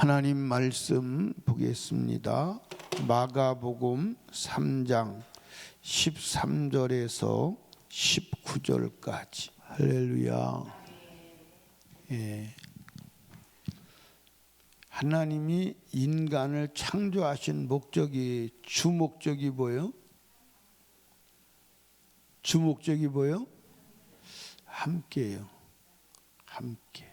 하나님 말씀 보겠습니다. 마가복음 3장 13절에서 19절까지. 할렐루야. 예. 하나님이 인간을 창조하신 목적이, 주목적이 뭐예요? 주목적이 뭐예요? 함께예요. 함께.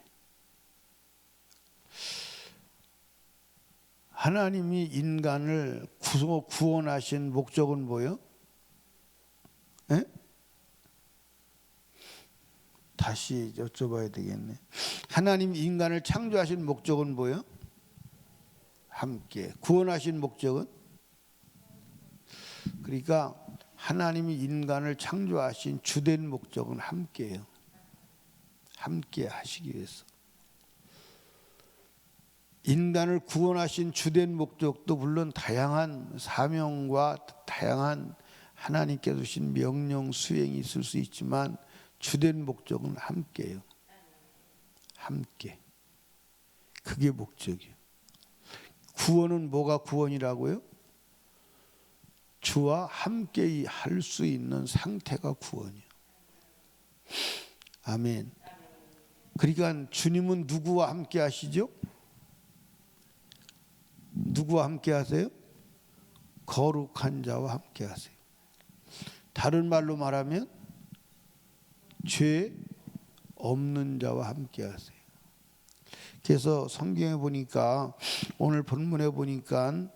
하나님이 인간을 구원하신 목적은 뭐예요? 에? 다시 여쭤봐야 되겠네. 하나님이 인간을 창조하신 목적은 뭐예요? 함께. 구원하신 목적은? 그러니까 하나님이 인간을 창조하신 주된 목적은 함께예요. 함께 하시기 위해서. 인간을 구원하신 주된 목적도 물론 다양한 사명과 다양한 하나님께서 주신 명령 수행이 있을 수 있지만 주된 목적은 함께예요. 함께. 그게 목적이에요. 구원은 뭐가 구원이라고요? 주와 함께 할 수 있는 상태가 구원이에요. 아멘. 그러니까 주님은 누구와 함께 하시죠? 누구와 함께 하세요? 거룩한 자와 함께 하세요. 다른 말로 말하면 죄 없는 자와 함께 하세요. 그래서 성경에 보니까, 오늘 본문에 보니까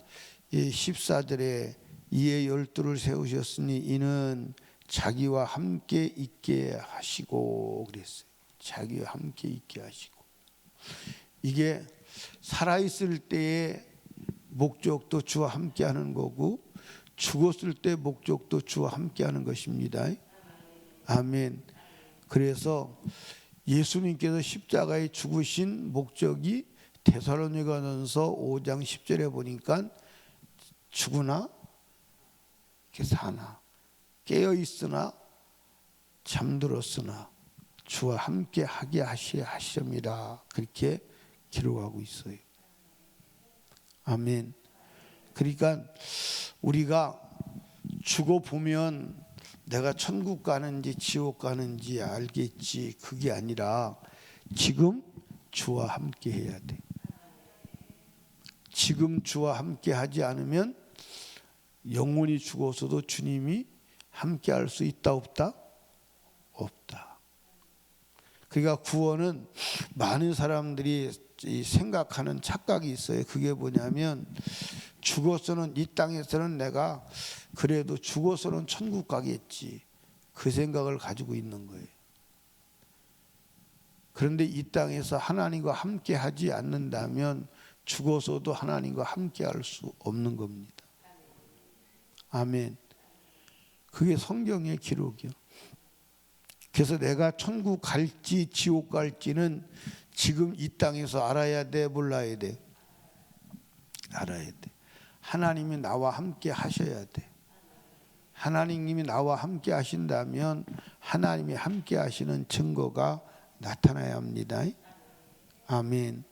14절에 이에 12를 세우셨으니 이는 자기와 함께 있게 하시고 그랬어요. 자기와 함께 있게 하시고. 이게 살아있을 때의 목적도 주와 함께 하는 거고, 죽었을 때 목적도 주와 함께 하는 것입니다. 아멘. 그래서 예수님께서 십자가에 죽으신 목적이 데살로니가전서 5장 10절에 보니까 죽으나 사나, 깨어 있으나 잠들었으나 주와 함께 하게 하시렵니다. 그렇게 기록하고 있어요. 아멘. 그러니까 우리가 죽어 보면 내가 천국 가는지 지옥 가는지 알겠지, 그게 아니라 지금 주와 함께 해야 돼. 지금 주와 함께 하지 않으면 영원히 죽어서도 주님이 함께 할 수 있다 없다? 없다. 그러니까 구원은 많은 사람들이 생각하는 착각이 있어요. 그게 뭐냐면, 죽어서는, 이 땅에서는 내가 그래도 죽어서는 천국 가겠지, 그 생각을 가지고 있는 거예요. 그런데 이 땅에서 하나님과 함께 하지 않는다면 죽어서도 하나님과 함께 할 수 없는 겁니다. 아멘. 그게 성경의 기록이요. 그래서 내가 천국 갈지 지옥 갈지는 지금 이 땅에서 알아야 돼, 몰라야 돼? 알아야 돼. 하나님이 나와 함께 하셔야 돼. 하나님이 나와 함께 하신다면 하나님이 함께 하시는 증거가 나타나야 합니다. 아멘.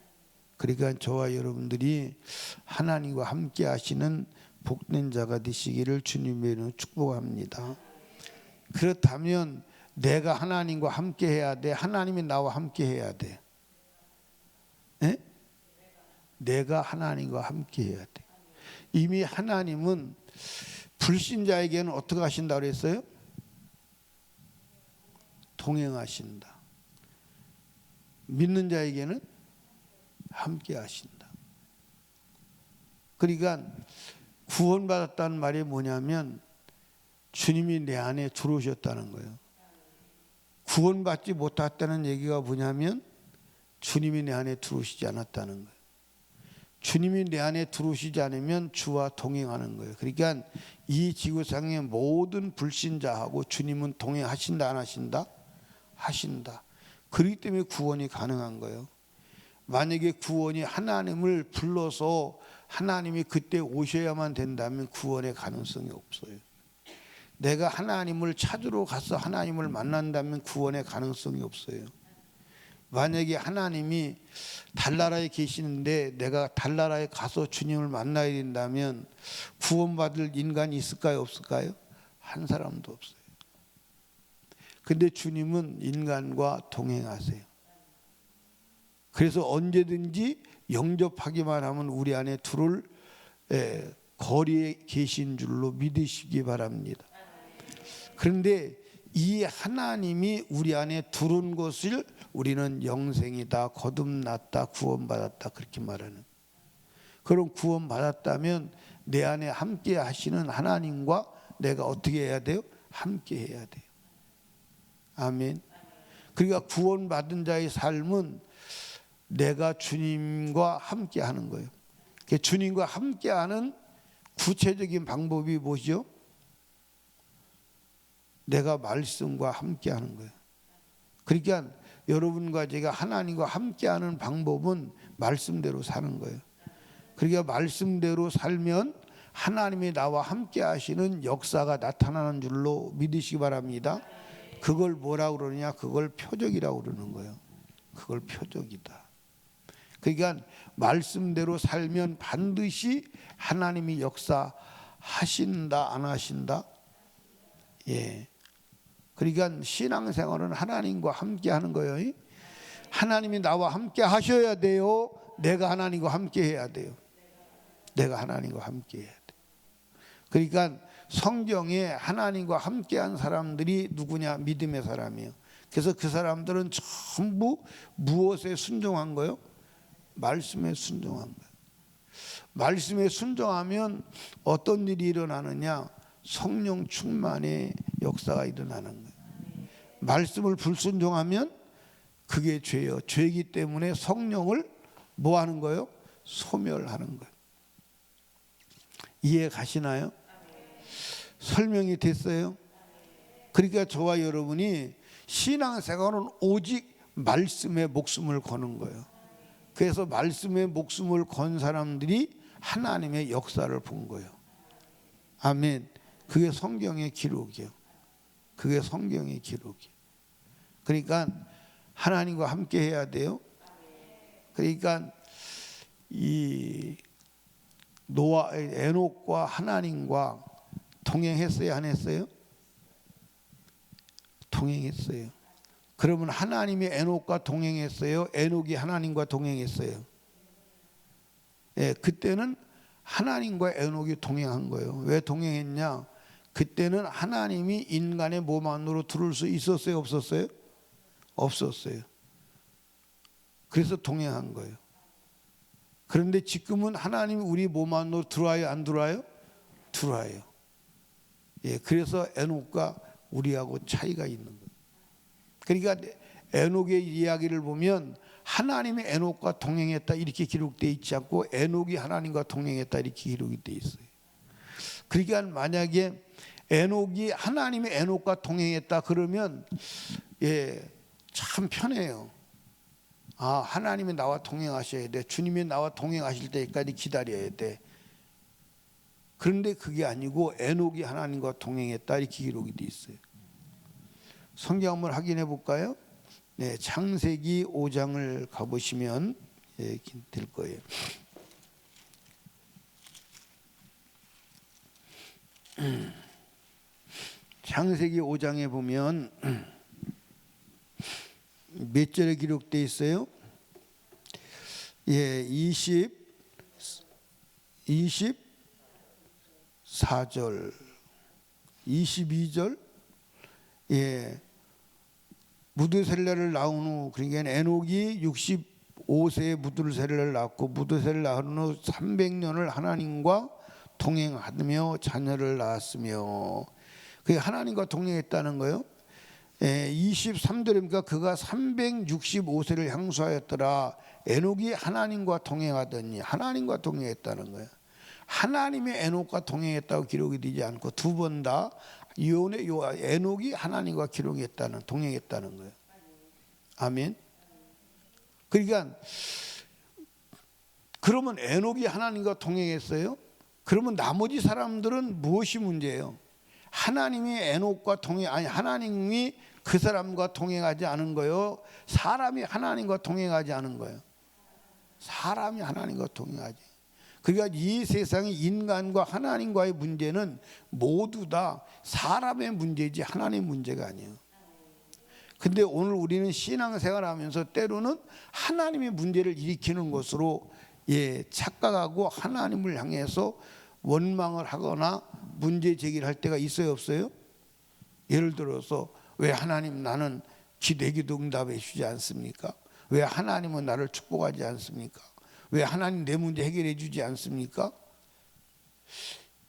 그러니까 저와 여러분들이 하나님과 함께 하시는 복된 자가 되시기를 주님의 이름으로 축복합니다. 그렇다면 내가 하나님과 함께 해야 돼? 하나님이 나와 함께 해야 돼? 에? 내가 하나님과 함께 해야 돼. 이미 하나님은 불신자에게는 어떻게 하신다고 그랬어요? 동행하신다. 믿는 자에게는 함께 하신다. 그러니까 구원받았다는 말이 뭐냐면 주님이 내 안에 들어오셨다는 거예요. 구원받지 못했다는 얘기가 뭐냐면 주님이 내 안에 들어오시지 않았다는 거예요. 주님이 내 안에 들어오시지 않으면 주와 동행하는 거예요. 그러니까 이 지구상의 모든 불신자하고 주님은 동행하신다, 안 하신다? 하신다. 그렇기 때문에 구원이 가능한 거예요. 만약에 구원이 하나님을 불러서 하나님이 그때 오셔야만 된다면 구원의 가능성이 없어요. 내가 하나님을 찾으러 가서 하나님을 만난다면 구원의 가능성이 없어요. 만약에 하나님이 달나라에 계시는데 내가 달나라에 가서 주님을 만나야 된다면 구원받을 인간이 있을까요, 없을까요? 한 사람도 없어요. 근데 주님은 인간과 동행하세요. 그래서 언제든지 영접하기만 하면 우리 안에 들어올 거리에 계신 줄로 믿으시기 바랍니다. 그런데 이 하나님이 우리 안에 들어온 것을 우리는 영생이다, 거듭났다, 구원받았다 그렇게 말하는. 그럼 구원받았다면 내 안에 함께 하시는 하나님과 내가 어떻게 해야 돼요? 함께 해야 돼요. 아멘. 그러니까 구원받은 자의 삶은 내가 주님과 함께 하는 거예요. 주님과 함께 하는 구체적인 방법이 뭐죠? 내가 말씀과 함께 하는 거예요. 그러니까 여러분과 제가 하나님과 함께 하는 방법은 말씀대로 사는 거예요. 그러니까 말씀대로 살면 하나님이 나와 함께 하시는 역사가 나타나는 줄로 믿으시기 바랍니다. 그걸 뭐라고 그러느냐? 그걸 표적이라고 그러는 거예요. 그걸 표적이다. 그러니까 말씀대로 살면 반드시 하나님이 역사하신다, 안 하신다? 예. 그러니까 신앙생활은 하나님과 함께 하는 거예요. 하나님이 나와 함께 하셔야 돼요. 내가 하나님과 함께 해야 돼요. 내가 하나님과 함께 해야 돼요. 그러니까 성경에 하나님과 함께한 사람들이 누구냐? 믿음의 사람이에요. 그래서 그 사람들은 전부 무엇에 순종한 거예요? 말씀에 순종한 거예요. 말씀에 순종하면 어떤 일이 일어나느냐? 성령 충만의 역사가 일어나는 거예요. 말씀을 불순종하면 그게 죄예요. 죄이기 때문에 성령을 뭐 하는 거예요? 소멸하는 거예요. 이해 가시나요? 설명이 됐어요? 그러니까 저와 여러분이 신앙생활은 오직 말씀에 목숨을 거는 거예요. 그래서 말씀에 목숨을 건 사람들이 하나님의 역사를 본 거예요. 아멘. 그게 성경의 기록이에요. 그게 성경의 기록이에요. 그러니까 하나님과 함께 해야 돼요. 그러니까 이 에녹과 하나님과 동행했어요, 안 했어요? 동행했어요. 그러면 하나님이 에녹과 동행했어요? 에녹이 하나님과 동행했어요? 예, 그때는 하나님과 에녹이 동행한 거예요. 왜 동행했냐? 그때는 하나님이 인간의 몸 안으로 들어올 수 있었어요, 없었어요? 없었어요. 그래서 동행한 거예요. 그런데 지금은 하나님이 우리 몸 안으로 들어와요, 안 들어와요? 들어와요. 예, 그래서 에녹과 우리하고 차이가 있는 거예요. 그러니까 에녹의 이야기를 보면 하나님이 에녹과 동행했다 이렇게 기록되어 있지 않고 에녹이 하나님과 동행했다 이렇게 기록이 되어 있어요. 그러니까 만약에 에녹이 하나님이 에녹과 동행했다 그러면 예, 참 편해요. 아, 하나님이 나와 동행하셔야 돼. 주님이 나와 동행하실 때까지 기다려야 돼. 그런데 그게 아니고 에녹이 하나님과 동행했다 이렇게 기록이 되어 있어요. 성경 한번 확인해 볼까요? 네, 창세기 5장을 가보시면 예, 될 거예요. 창세기 5장에 보면 몇 절에 기록되어 있어요? 예, 24절, 22절. 예, 무드셀라를 낳은 후, 그러니까 에녹이 65세에 무드셀라를 낳고 무드셀라 낳은 후 300년을 하나님과 동행하며 자녀를 낳았으며, 그게 하나님과 동행했다는 거예요. 23절입니까? 그가 365세를 향수하였더라. 에녹이 하나님과 동행하더니, 하나님과 동행했다는 거예요. 하나님이 에녹과 동행했다고 기록이 되지 않고 두 번 다 에녹이 하나님과 동행했다는 거예요. 아멘. 그러니까 그러면 에녹이 하나님과 동행했어요? 그러면 나머지 사람들은 무엇이 문제예요? 하나님이 에녹과 하나님이 그 사람과 동행하지 않은 거예요. 사람이 하나님과 동행하지 않은 거예요. 사람이 하나님과 동행하지. 그러니까 이 세상의 인간과 하나님과의 문제는 모두 다 사람의 문제지 하나님의 문제가 아니에요. 근데 오늘 우리는 신앙생활하면서 때로는 하나님의 문제를 일으키는 것으로 착각하고 하나님을 향해서 원망을 하거나 문제 제기를 할 때가 있어요, 없어요? 예를 들어서 왜 하나님 나는 내 기도 응답해 주지 않습니까? 왜 하나님은 나를 축복하지 않습니까? 왜 하나님 내 문제 해결해 주지 않습니까?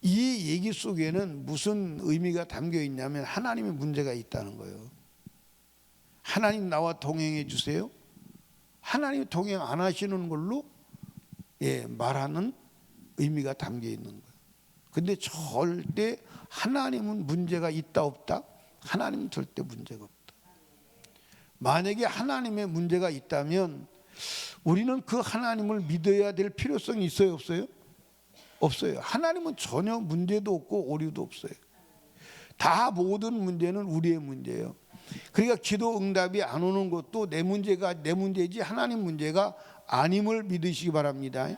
이 얘기 속에는 무슨 의미가 담겨 있냐면 하나님의 문제가 있다는 거예요. 하나님 나와 동행해 주세요. 하나님이 동행 안 하시는 걸로 말하는 의미가 담겨 있는 거예요. 근데 절대 하나님은 문제가 있다 없다? 하나님은 절대 문제가 없다. 만약에 하나님의 문제가 있다면 우리는 그 하나님을 믿어야 될 필요성이 있어요, 없어요? 없어요. 하나님은 전혀 문제도 없고 오류도 없어요. 다 모든 문제는 우리의 문제예요. 그러니까 기도 응답이 안 오는 것도 내 문제가 내 문제지 하나님 문제가 아님을 믿으시기 바랍니다.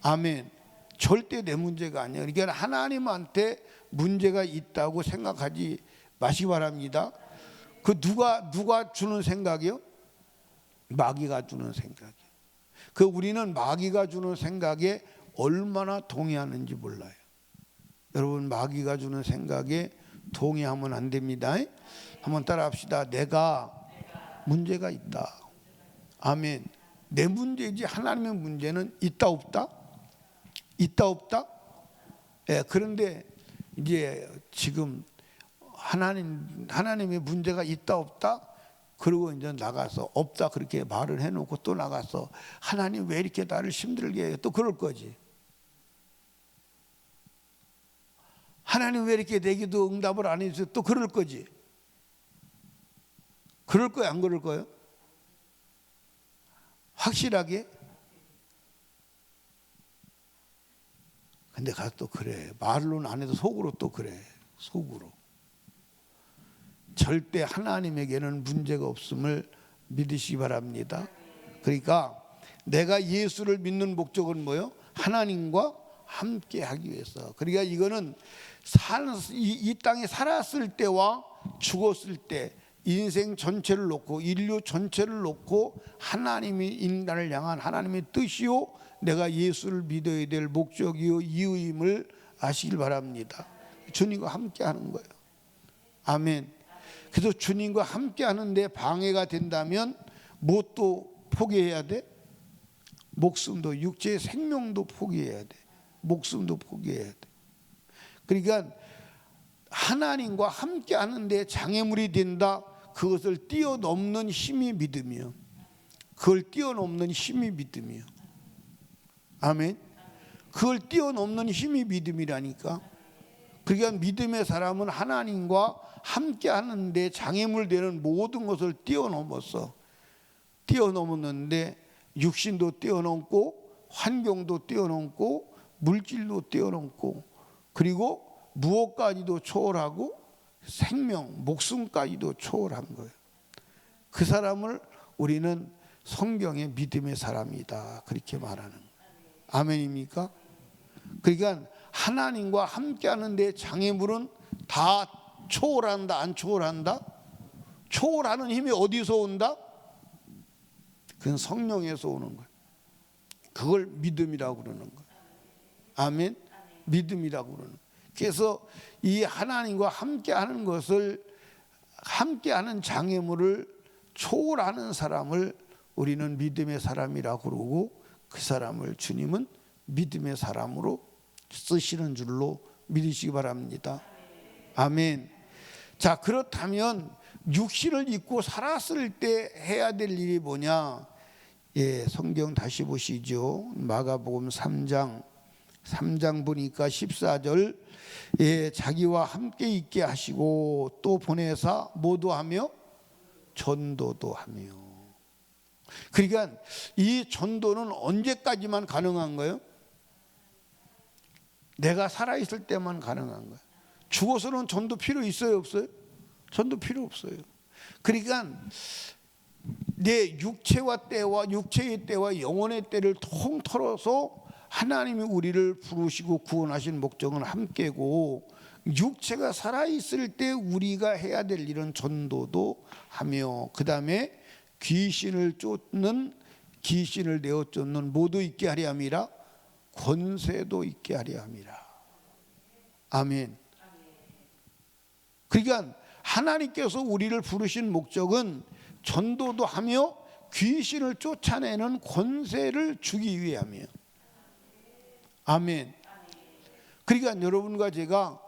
아멘. 절대 내 문제가 아니에요. 그러니까 하나님한테 문제가 있다고 생각하지 마시기 바랍니다. 그 누가 주는 생각이요? 마귀가 주는 생각이에요. 그 우리는 마귀가 주는 생각에 얼마나 동의하는지 몰라요. 여러분, 마귀가 주는 생각에 동의하면 안 됩니다. 한번 따라합시다. 내가 문제가 있다. 아멘. 내 문제지 하나님의 문제는 있다 없다? 있다 없다? 그런데 이제 지금 하나님의 문제가 있다 없다? 그리고 이제 나가서 없다 그렇게 말을 해놓고 또 나가서 하나님 왜 이렇게 나를 힘들게 해요? 또 그럴 거지. 하나님 왜 이렇게 내 기도 응답을 안 해주세요? 또 그럴 거지. 그럴 거예요, 안 그럴 거예요? 확실하게? 근데 가서 또 그래. 말로는 안 해도 속으로 또 그래. 속으로. 절대 하나님에게는 문제가 없음을 믿으시기 바랍니다. 그러니까 내가 예수를 믿는 목적은 뭐예요? 하나님과 함께 하기 위해서. 그러니까 이거는 이 땅에 살았을 때와 죽었을 때 인생 전체를 놓고 인류 전체를 놓고 하나님이 인간을 향한 하나님의 뜻이요 내가 예수를 믿어야 될 목적이요 이유임을 아시길 바랍니다. 주님과 함께 하는 거예요. 아멘. 그래서 주님과 함께 하는데 방해가 된다면 무엇도 포기해야 돼? 목숨도, 육체의 생명도 포기해야 돼. 목숨도 포기해야 돼. 그러니까 하나님과 함께 하는데 장애물이 된다. 그것을 뛰어넘는 힘이 믿음이요. 그걸 뛰어넘는 힘이 믿음이요. 아멘. 그걸 뛰어넘는 힘이 믿음이라니까. 그러니까 믿음의 사람은 하나님과 함께 하는데 장애물 되는 모든 것을 뛰어넘었는데 육신도 뛰어넘고 환경도 뛰어넘고 물질도 뛰어넘고 그리고 무엇까지도 초월하고 생명, 목숨까지도 초월한 거예요. 그 사람을 우리는 성경의 믿음의 사람이다 그렇게 말하는 거예요. 아멘입니까? 그러니까 하나님과 함께 하는데 장애물은 다 초월한다 안 초월한다? 초월하는 힘이 어디서 온다? 그건 성령에서 오는 거예요. 그걸 믿음이라고 그러는 거예요. 아멘. 믿음이라고 그러는 거예요. 그래서 이 하나님과 함께 하는 것을 함께 하는 장애물을 초월하는 사람을 우리는 믿음의 사람이라고 그러고 그 사람을 주님은 믿음의 사람으로 쓰시는 줄로 믿으시기 바랍니다. 아멘. 자, 그렇다면 육신을 입고 살았을 때 해야 될 일이 뭐냐? 성경 다시 보시죠. 마가복음 3장 보니까 14절 자기와 함께 있게 하시고 또 보내사 뭐도 하며 전도도 하며. 그러니까 이 전도는 언제까지만 가능한 거예요? 내가 살아있을 때만 가능한 거예요. 죽어서는 전도 필요 있어요, 없어요? 전도 필요 없어요. 그러니까 내 육체와 때와 육체의 때와 영혼의 때를 통틀어서 하나님이 우리를 부르시고 구원하신 목적은 함께고, 육체가 살아있을 때 우리가 해야 될 일은 전도도 하며, 그 다음에 귀신을 내어 쫓는 모두 있게 하려 함이라, 권세도 있게 하려 함이라. 아멘. 그러니까 하나님께서 우리를 부르신 목적은 전도도 하며 귀신을 쫓아내는 권세를 주기 위함이에요. 아멘. 그러니까 여러분과 제가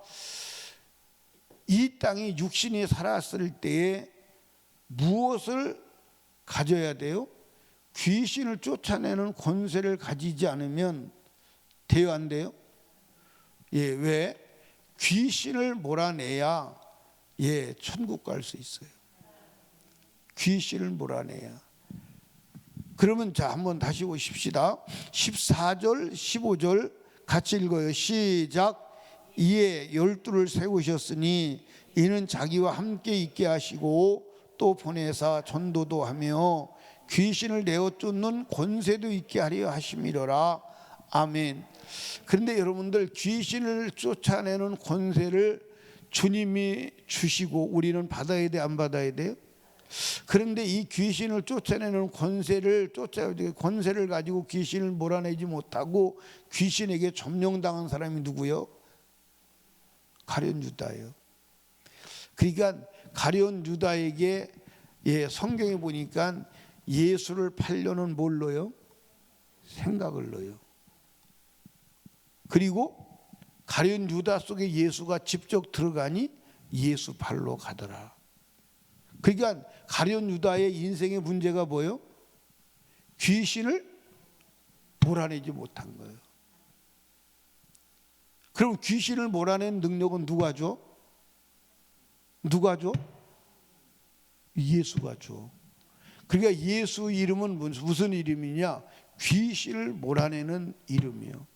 이 땅에 육신이 살았을 때에 무엇을 가져야 돼요? 귀신을 쫓아내는 권세를 가지지 않으면 돼요, 안 돼요? 예, 왜? 귀신을 몰아내야 천국 갈 수 있어요. 귀신을 몰아내야. 그러면 자, 한번 다시 보십시다. 14절 15절 같이 읽어요. 시작. 이에 12를 세우셨으니 이는 자기와 함께 있게 하시고 또 보내사 전도도 하며 귀신을 내어 쫓는 권세도 있게 하려 하심이로라. 아멘. 그런데 여러분들, 귀신을 쫓아내는 권세를 주님이 주시고 우리는 받아야 돼, 안 받아야 돼요? 그런데 이 귀신을 쫓아내는 권세를 가지고 귀신을 몰아내지 못하고 귀신에게 점령당한 사람이 누구요? 가룟 유다예요. 그러니까 가룟 유다에게 성경에 보니까 예수를 팔려는 뭘 넣어요? 생각을 넣어요. 그리고 가룟 유다 속에 예수가 직접 들어가니 예수 발로 가더라. 그러니까 가룟 유다의 인생의 문제가 뭐예요? 귀신을 몰아내지 못한 거예요. 그럼 귀신을 몰아낸 능력은 누가 줘? 누가 줘? 예수가 줘. 그러니까 예수 이름은 무슨 이름이냐? 귀신을 몰아내는 이름이요.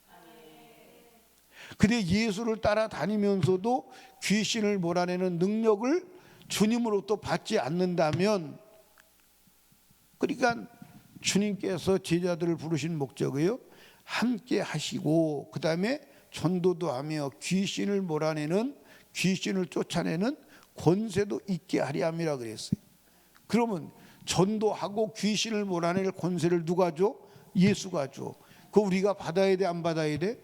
근데 예수를 따라다니면서도 귀신을 몰아내는 능력을 주님으로부터 받지 않는다면, 그러니까 주님께서 제자들을 부르신 목적이요, 함께 하시고 그 다음에 전도도 하며 귀신을 몰아내는, 귀신을 쫓아내는 권세도 있게 하려 함이라 그랬어요. 그러면 전도하고 귀신을 몰아낼 권세를 누가 줘? 예수가 줘. 그거 우리가 받아야 돼, 안 받아야 돼?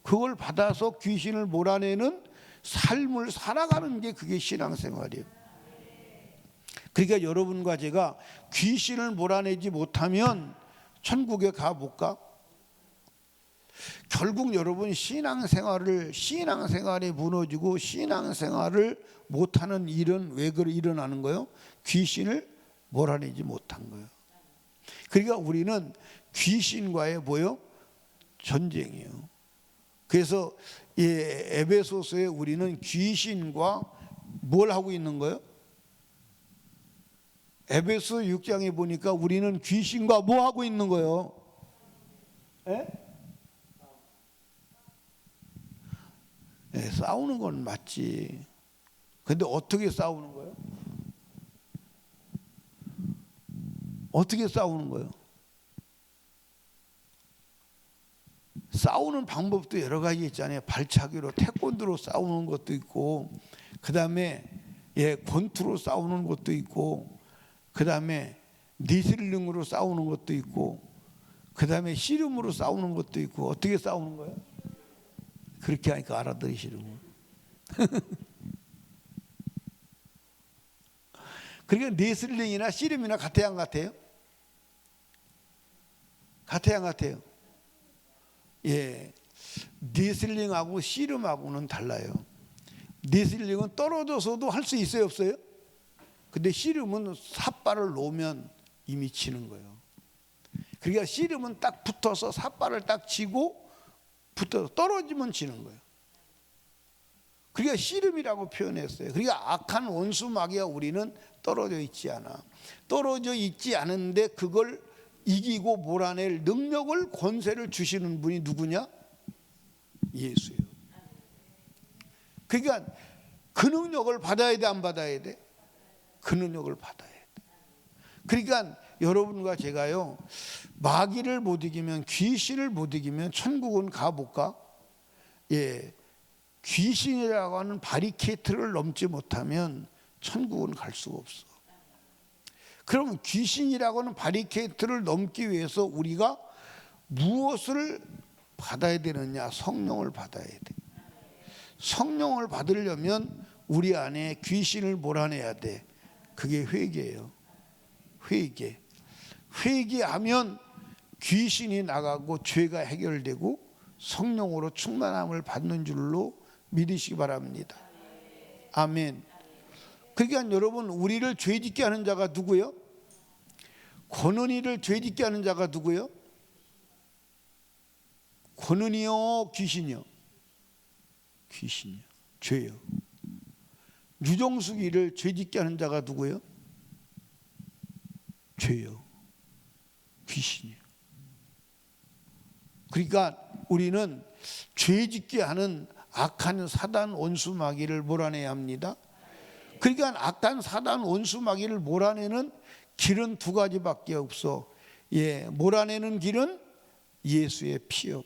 그걸 받아서 귀신을 몰아내는 삶을 살아가는 게 그게 신앙생활이에요. 그러니까 여러분과 제가 귀신을 몰아내지 못하면 천국에 가 못 가? 결국 여러분 신앙생활이 무너지고 신앙생활을 못하는 일은 왜 일어나는 거예요? 귀신을 몰아내지 못한 거예요. 그러니까 우리는 귀신과의 뭐요? 전쟁이에요. 그래서 에베소서에 우리는 귀신과 뭘 하고 있는 거예요? 에베소 6장에 보니까 우리는 귀신과 뭐 하고 있는 거예요? 싸우는 건 맞지. 근데 어떻게 싸우는 거예요? 어떻게 싸우는 거예요? 싸우는 방법도 여러 가지 있잖아요. 발차기로, 태권도로 싸우는 것도 있고, 그 다음에 권투로 싸우는 것도 있고, 그 다음에 리슬링으로 싸우는 것도 있고, 그 다음에 씨름으로 싸우는 것도 있고. 어떻게 싸우는 거예요? 그렇게 하니까 알아들으시는 그러니까 레슬링이나 씨름이나 같아요, 안 같아요? 같아요, 안 같아요? 레슬링하고 씨름하고는 달라요. 레슬링은 떨어져서도 할 수 있어요, 없어요? 근데 씨름은 삿발을 놓으면 이미 치는 거예요. 그러니까 씨름은 딱 붙어서 삿발을 딱 치고 붙어서 떨어지면 지는 거예요. 그러니까 씨름이라고 표현했어요. 그러니까 악한 원수 마귀와 우리는 떨어져 있지 않아. 떨어져 있지 않은데 그걸 이기고 몰아낼 능력을, 권세를 주시는 분이 누구냐? 예수예요. 그러니까 그 능력을 받아야 돼, 안 받아야 돼? 그 능력을 받아야 돼. 그러니까 여러분과 제가요, 마귀를 못 이기면, 귀신을 못 이기면 천국은 가볼까? 예, 귀신이라고 하는 바리케이트를 넘지 못하면 천국은 갈 수가 없어. 그러면 귀신이라고 하는 바리케이트를 넘기 위해서 우리가 무엇을 받아야 되느냐? 성령을 받아야 돼. 성령을 받으려면 우리 안에 귀신을 몰아내야 돼. 그게 회개예요. 회개. 회개하면 귀신이 나가고 죄가 해결되고 성령으로 충만함을 받는 줄로 믿으시기 바랍니다. 아멘. 그러니까 여러분, 우리를 죄짓게 하는 자가 누구요? 권은이를 죄짓게 하는 자가 누구요? 권은이요, 귀신이요? 귀신이요. 죄요. 유정숙이를 죄짓게 하는 자가 누구요? 죄요. 귀신이요. 그러니까 우리는 죄짓게 하는 악한 사단 원수 마귀를 몰아내야 합니다. 그러니까 악한 사단 원수 마귀를 몰아내는 길은 두 가지밖에 없어. 예, 몰아내는 길은 예수의 피요.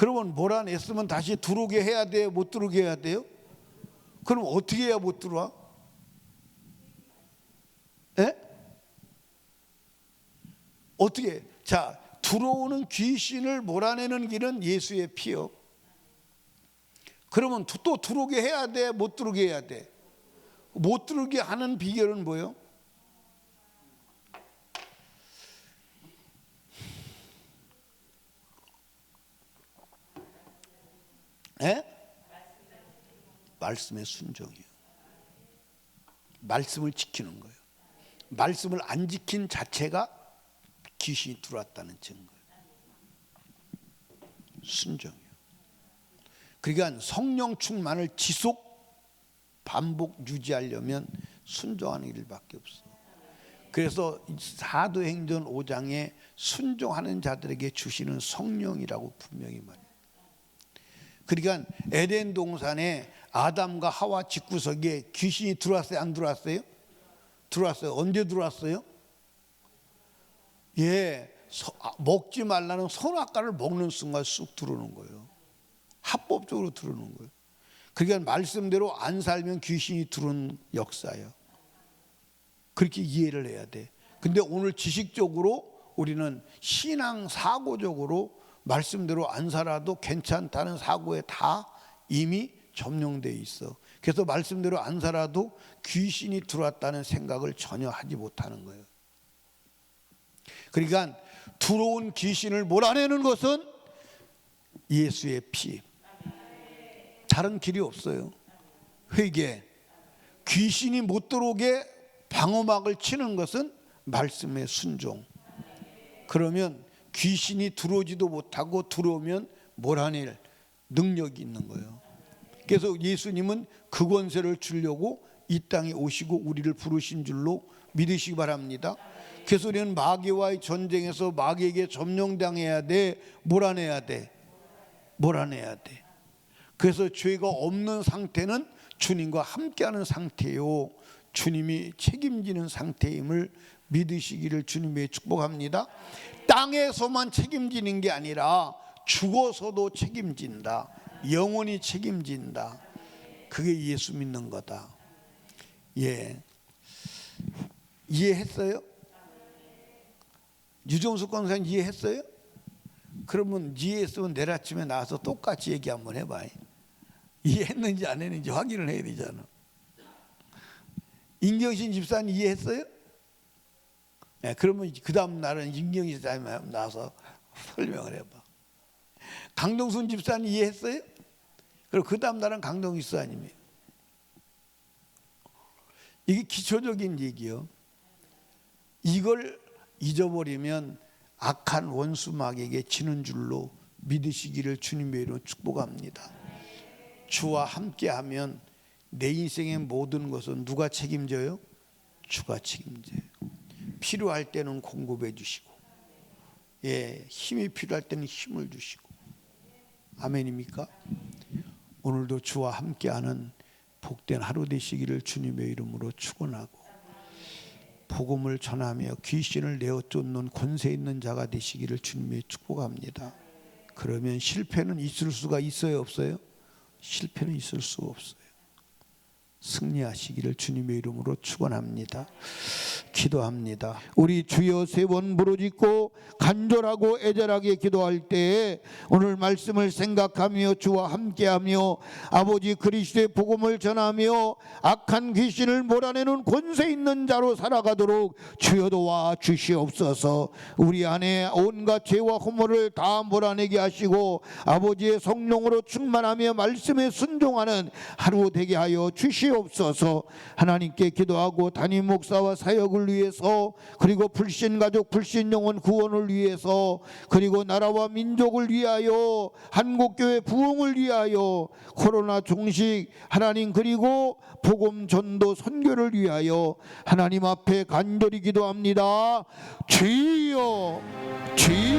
그러면 몰아냈으면 다시 들어오게 해야 돼요? 못 들어오게 해야 돼요? 그럼 어떻게 해야 못 들어와? 예? 어떻게? 자, 들어오는 귀신을 몰아내는 길은 예수의 피요. 그러면 또 들어오게 해야 돼? 못 들어오게 해야 돼? 못 들어오게 하는 비결은 뭐예요? 예? 말씀의 순종이요. 말씀을 지키는 거예요. 말씀을 안 지킨 자체가 귀신이 들어왔다는 증거예요. 순종이요. 그러니까 성령 충만을 지속 반복 유지하려면 순종하는 일밖에 없어. 그래서 사도행전 5장에 순종하는 자들에게 주시는 성령이라고 분명히 말해요. 그러니까 에덴 동산에 아담과 하와 집구석에 귀신이 들어왔어요? 안 들어왔어요? 들어왔어요. 언제 들어왔어요? 예, 먹지 말라는 선악과를 먹는 순간 쑥 들어오는 거예요. 합법적으로 들어오는 거예요. 그러니까 말씀대로 안 살면 귀신이 들어오는 역사예요. 그렇게 이해를 해야 돼. 근데 오늘 지식적으로 우리는 신앙 사고적으로 말씀대로 안 살아도 괜찮다는 사고에 다 이미 점령되어 있어. 그래서 말씀대로 안 살아도 귀신이 들어왔다는 생각을 전혀 하지 못하는 거예요. 그러니까 들어온 귀신을 몰아내는 것은 예수의 피. 다른 길이 없어요. 회개. 귀신이 못 들어오게 방어막을 치는 것은 말씀의 순종. 그러면 귀신이 들어오지도 못하고 들어오면 몰아낼 능력이 있는 거예요. 그래서 예수님은 그 권세를 주려고 이 땅에 오시고 우리를 부르신 줄로 믿으시기 바랍니다. 그래서 우리는 마귀와의 전쟁에서 마귀에게 점령당해야 돼? 몰아내야 돼? 몰아내야 돼. 그래서 죄가 없는 상태는 주님과 함께하는 상태요, 주님이 책임지는 상태임을 믿으시기를 주님의 축복합니다. 땅에서만 책임지는 게 아니라 죽어서도 책임진다. 영원히 책임진다. 그게 예수 믿는 거다. 예, 이해했어요? 유정숙 권사님 이해했어요? 그러면 이해했으면 내일 아침에 나와서 똑같이 얘기 한번 해봐요. 이해했는지 안 했는지 확인을 해야 되잖아. 임경신 집사님 이해했어요? 네, 그러면 그 다음 날은 임경신 집사님 나와서 설명을 해봐. 강동순 집사님 이해했어요? 그리고 그 다음 날은 강동순 집사님이. 이게 기초적인 얘기요. 이걸 잊어버리면 악한 원수 마귀에게 지는 줄로 믿으시기를 주님의 이름으로 축복합니다. 주와 함께하면 내 인생의 모든 것은 누가 책임져요? 주가 책임져요. 필요할 때는 공급해 주시고, 예, 힘이 필요할 때는 힘을 주시고. 아멘입니까? 오늘도 주와 함께하는 복된 하루 되시기를 주님의 이름으로 축원하고, 복음을 전하며 귀신을 내어 쫓는 권세 있는 자가 되시기를 주님의 축복합니다. 그러면 실패는 있을 수가 있어요, 없어요? 실패는 있을 수가 없어요. 승리하시기를 주님의 이름으로 축원합니다. 기도합니다. 우리 주여 세 번 부르짖고 간절하고 애절하게 기도할 때에 오늘 말씀을 생각하며 주와 함께하며 아버지 그리스도의 복음을 전하며 악한 귀신을 몰아내는 권세 있는 자로 살아가도록 주여 도와 주시옵소서. 우리 안에 온갖 죄와 허물을 다 몰아내게 하시고 아버지의 성령으로 충만하며 말씀에 순종하는 하루 되게 하여 주시옵소서. 하나님께 기도하고 담임 목사와 사역을 위해서, 그리고 불신 가족 불신 영혼 구원을 위해서, 그리고 나라와 민족을 위하여, 한국교회 부흥을 위하여, 코로나 종식 하나님, 그리고 복음 전도 선교를 위하여 하나님 앞에 간절히 기도합니다. 주여, 주여.